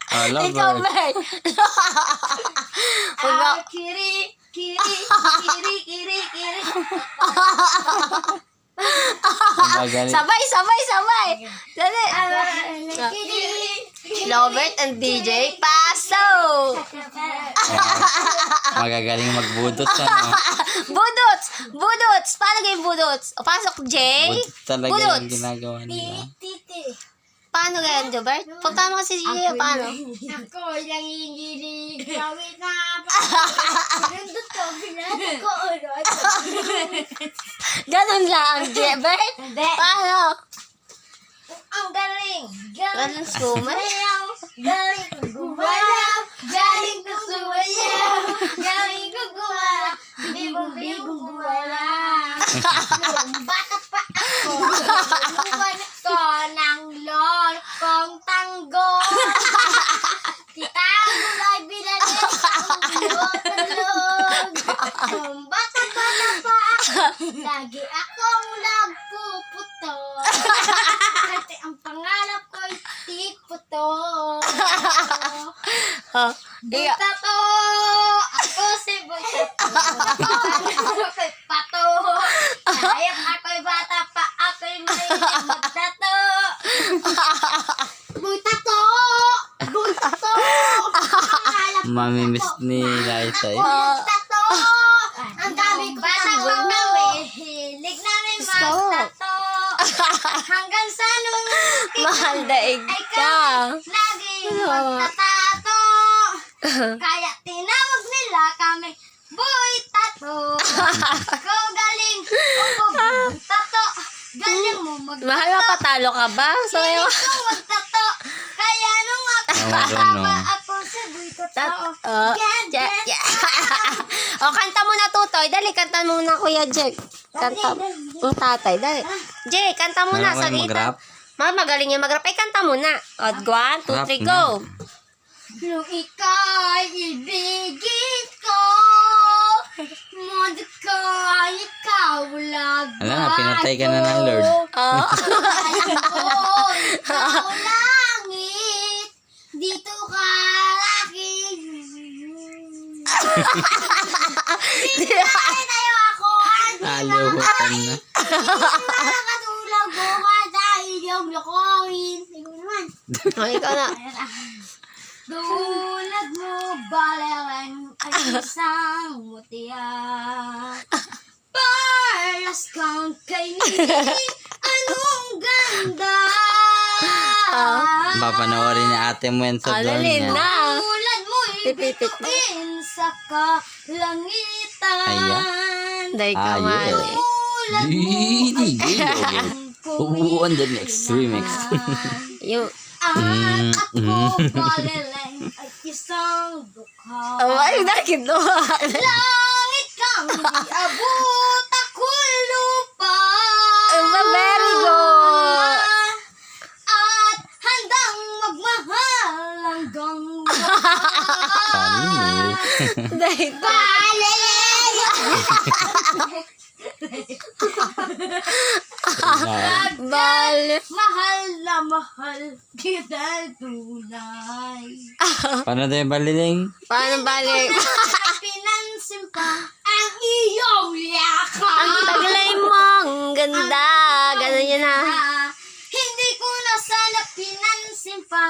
Paano? Ikaw, Bert. Kiri. Sabay. Dali. Robert and DJ Paso. Magagaling magbudot ka, no? Budots. Paano game budots? O, pasok, Jay. Budot talaga Budots. yung ginagawa nila. Paano ganyan, Jobert? Punta mo kasi si Jay, paano? Ako lang hinihilig. Gawin na. Nandun ko, binatag ko. Ganun lang, Jobert. Hindi. Paano? Ang galing. Ganun sumayaw. Galing ko gumalaw. Galing ko sumayaw. Galing ko gumalaw. Bibong gumalaw. Nung bata pa ako. Luwan ko ng lol kong tanggol. Titago ay binalik ang lotolog. Nung bata pa ako. Lagi akong nagpuputol. Kasi ang pangarap ko'y tiputo. Butato! Ako si Butato. Ako ko'y pato. Kahit ako'y bata pa, ako'y mahilig magtato. Butato! Mamimiss ni Liza eh. Butato! Ang dami ko pang mahilig na rin magtato. Hanggang sa nung Mahal daig ay ka. laging magtatato. Kaya tinawag nila kami Boy Tato. Ikaw galing, ako tato. Galing mo magtato. Mahal, mapatalo ka ba? So, Galing ko magtato. Kaya nung ako Marunong. ako si Boy Tato. O, kanta mo na, Tutoy. Dali, kanta mo na, Kuya Jack. Kanta mo, tatay. Dali. Jay, kanta mo na. Meron kayong mag-rap? Magaling yung mag-rap. Ay, kanta mo na. O, 1, 2, 3, Rap go. Nung ika'y ibigin ko, mundo ko ay ikaw lagay. Alam na, pinatay ka na ng Lord. Oh. Alam ko, ikaw langit, dito ka laki. Ay, tayo ako, Aliw ko na. nakatulog ko ka dahil yung lokohin. Ikaw naman. O, ikaw na. Tulad mo, baleweng ay isang mutya. Paras kang kainin, anong ganda. Papanoorin ni ate mo yan sa vlog Alalin niya. na. Tulad mo, Pipipit mo. ibituin sa kalangitan. Ayan. Dahil ka, Ayun. mahal eh. Tulad mo, Oo, on the next remix. Yung, at ako, baleweng ay isang dukha. oh, ay, nakit mo. Langit kang iabot ako lupa. Very good. At handang magmahal hanggang Paano? Dahil ka. Bal. Mahal na mahal kita tunay. Paano tayo baliling? Paano balik? Pinansin pa ang iyong yakap. Ang taglay mong ganda. Ganun yun na. Hindi ko na sana pinansin pa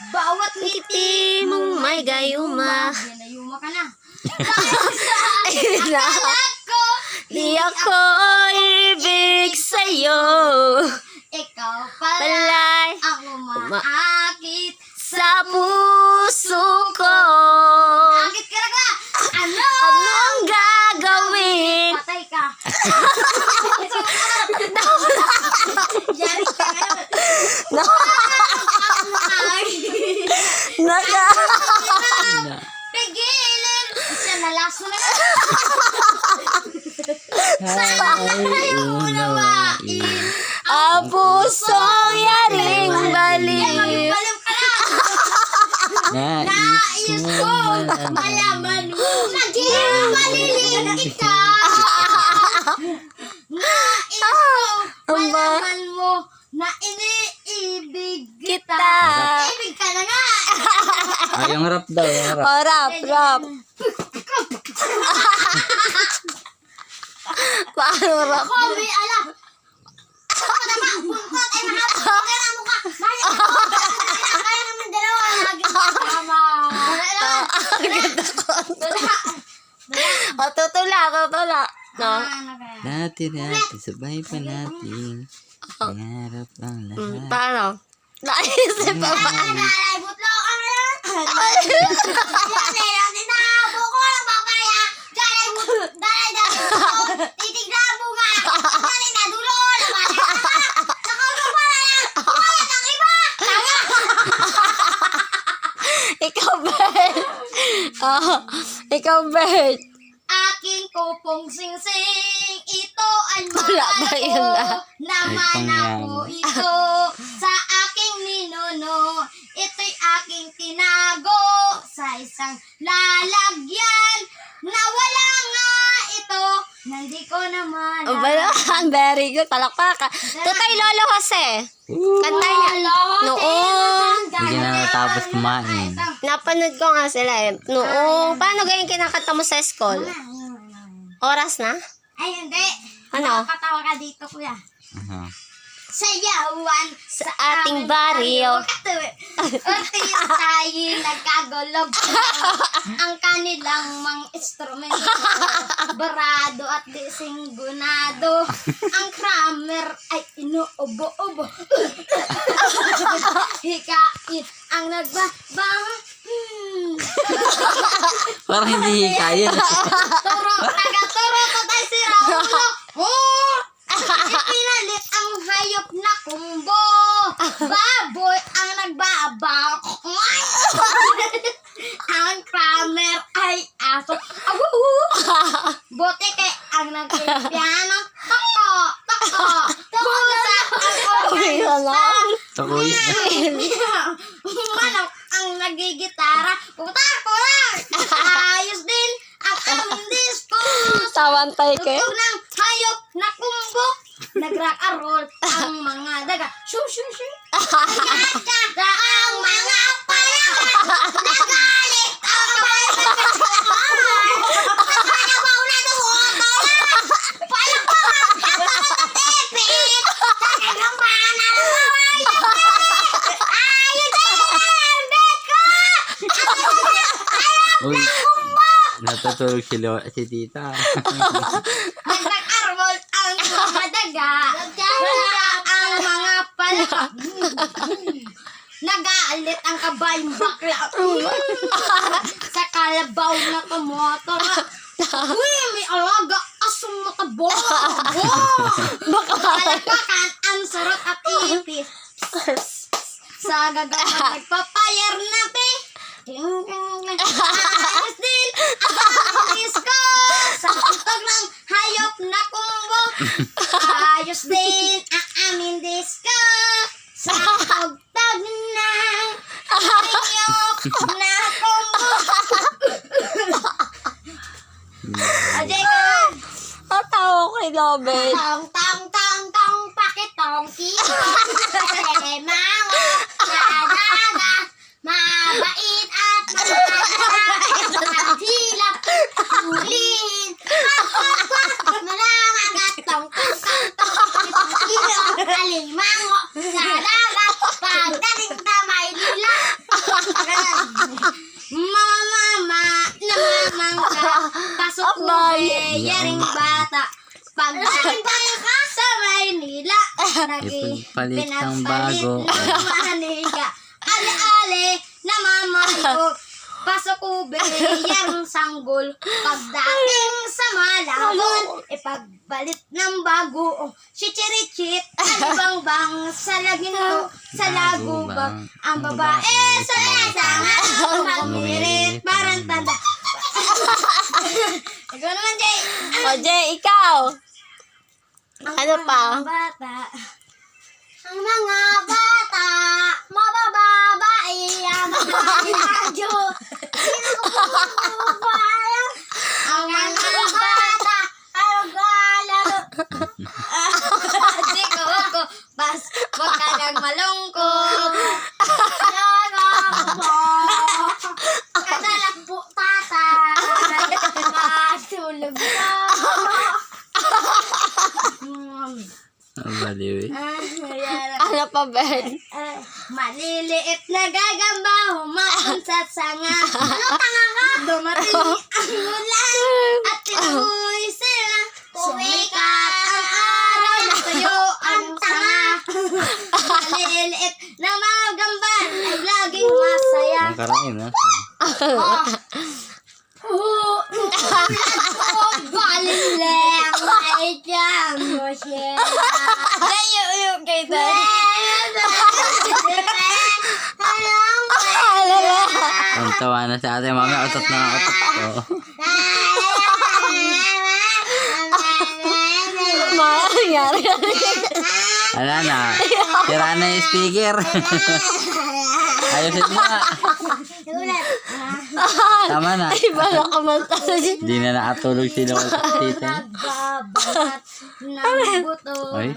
bawat Ngiti mong may gayuma. Yan na, yuma ka na. Dahil sa Ayun na. anak ko, Di ako ibig sa'yo. ikaw pala Palay ang umaakit. sa puso ko. Akit ka na ka! Ano? Anong gagawin? Patay ka. Yari ka na. Naka. Pigilan! Isa na laso na ka. Ay, unawain. Ang pusong yaring baliw. Baliw ka na. Nais mo malaman. Malaman mo. Naging malilig kita. daw, rap. Oh, rap, rap. Paano rap? Ako, may alam. Ako naman, buntot ay mahapot. Kaya na mukha. Kaya naman dalawa. Lagi tama. O, tutula, tutula. No? Dati-dati, sabay pa natin. Nangarap ang lahat. Paano? Naisip pa ba? Dalay, butlok ang yan. Dalay, tinabo ko lang papaya. Dalay, butlok. Titignan mo nga. Dalay na dulo. Nakaulo pa na yan. Wala ng iba. Ikaw, Bert. Oh, ikaw, Bert. Aking kupong singsing, ito ay Wala ba mahal yun ko. na? Naman Ay, ako ito sa aking ninuno. Ito'y aking tinago sa isang lalagyan. Nawala nga ito, nandi ko naman. Oh, very good. Palakpakan. Tutay Lolo Jose. Kantay niya. Noong. Hindi na natapos kumain. Napanood ko nga sila eh. Noong. Paano ganyan kinakanta mo sa school? Oras na? Ay, hindi. Ano? Nakakatawa ka dito, kuya. Aha. Sayawan Sa ating baryo. Tayo nagkagulog. Ang kanilang mga instrumento. Barado at disinggunado. Ang kramer ay inuubo-ubo. Hikain ang nagbabang. Parang hindi kaya. Turo, taga-turo to tayo si Raulo. Oh! Ipinalit ang hayop na kumbo. Baboy ang nagbabang. Ang kramer ay aso. Bote kay ang nagpipiano. Toko, toko, pusa ang organista. Takoy. Manok ang nagigitara. Puta, puta. Ayos din ang aming disco. Tawantay ka. Tugtog ng hayop na kumbo. Nag-rock and roll ang mga daga. Shoo, shoo, shoo. Nagkaka ang mga payawan. Nagalit ang palabaw na tumutola. Palakpakan ang matatipid. Talagang manalaway. Ayun din! Beko! Uy, natutulog si tita. Nag-armol ang mga daga. Ang mga palakpak. Nagalit ang kabayong bakla. Sa kalabaw na kumotor. Uy, may alaga asong matabo. Palakpakan ang sarot at ipis. Sa gagawang nagpapayar na pe. Ayos din ang disco. Sa tugtog ng hayop na kumbo. Ayos din ang aming disco. Sa tugtog ng hayop na kumbo. Ajay ka. Ang tawa ko kay Lobet. Tong tong tong tong pakitongki. Mango sa daga. Mabait at hilap. Hulihin. Malangagat. Tong tong tong tong. Alimango sa dagat. Pagdating tamay nila. Mama, namamangka. Pasok ko yaring bata. Pagdating tayo sa Maynila. Ipagpalit ng bago. Maniga. Ale-ale, namamayo. Pasok ube, yang sanggol. Pagdating sa Malabon, ipagbalit ng bago. Chichirichit, alibang-bang, sa laginto, sa lagubang. Ang babae sa lasangan, pagmirit, parang tanda. Ikaw naman, Jay. O, Jay, ikaw. Ano pa? Ang mga bata, mabababae, ang mga radyo. Ang mga bata, alog-alog. Di ko, bas, wag ka nang malungkot. Baliw eh. Ano pa, Ben? Maliliit na gagamba, humakon sa sanga. Ano, tanga ka? Dumating ang ulan at tinuloy sila. Sumikat ang araw, natuyo ang tanga. Maliliit na mga gamba ay laging masaya. Ang karain ha. Balileng ay dyan mo siya. Yung kay Daddy. Ang tawa na sa ate, mami, utot na ang utot ko. Nangyari. Wala na. Tira na yung speaker. Ayusin mo nga. Tama na. Iba na kumanta. Di na nakatulog si tita. Nagbabanat ng buto Oy.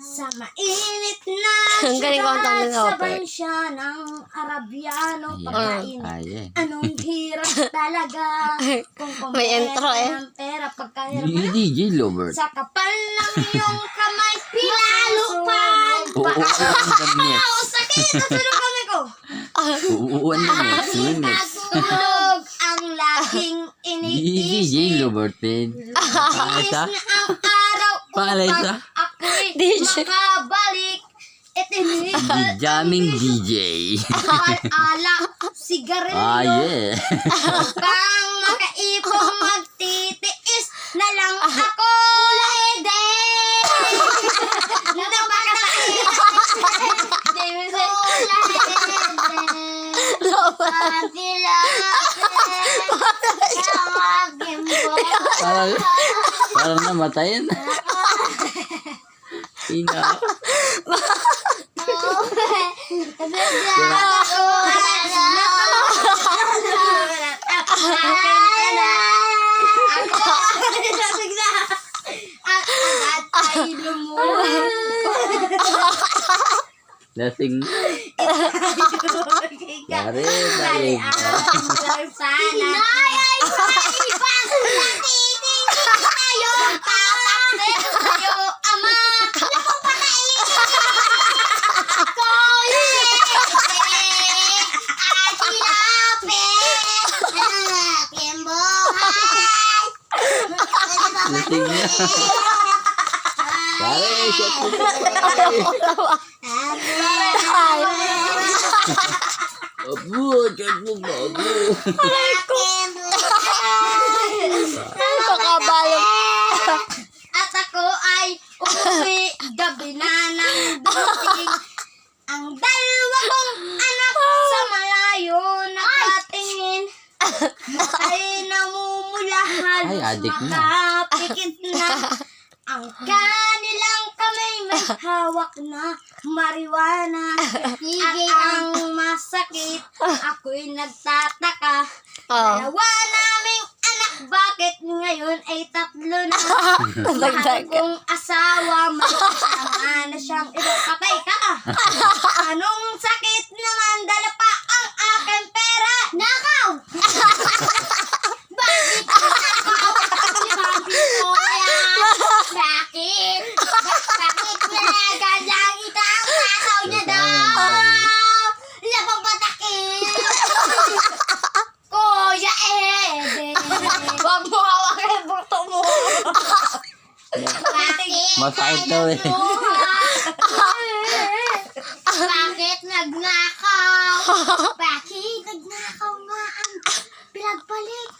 sa mainit na Ang galing kumanta ng syudad. Lope. Sabay siya ng Arabiano pagkain. Ay, eh. Anong hirap talaga kung May intro eh. ng pera pagkahirap DJ Lovert. sa kapal ng iyong kamay pinalo pa. Uuuan the nets. Sakit na tulog kami ko. Uuuan the nets. Minutes. Natulog ang laging iniisip. DJ Lovert, Ben. Pangalisa? Na ang araw Pangalisa? ako'y DJ. makabalik. Itinigil Jamming DJ. ala, sigarilyo. Ah, yeah. Pang makaipong magtitiis na lang ako. Lady! Napakasakit. Parang namatayan. Ina. Lasing. Dari, dari. Pinay ay maipas na titingin tayo. Tataksin tayo, ama. Naku, patayin. Kulit. At hilapit. Aking buhay. Lasing niya. Dari, shot mo. Abu, shot mo ba? Abu. Kakabalong. At ako ay umuwi gabi na ng dating. Ang dalawa kong anak sa malayo nakatingin. Matay namumula Ay, halos adik na. makapikit na. Ang kanilang kamay may hawak na marijuana. At ang masakit, ako'y nagtataka. Oh. Dalawa naming anak, bakit ngayon ay tatlo na? Mahal Dagdag. kong asawa, may kasama na siyang iba. Patay ka! Anong sakit naman, dala pa ang aking pera? Nakaw! Bakit nakaw? Sinabi ko kaya. Bakit? Bakit nagandang ita ang nakaw niya daw? Labang patakit! Kuya Ede! Huwag mo hawakin ang buto mo. Masakit daw eh. Bakit nagnakaw? Bakit nagnakaw nga ang pinagpalit?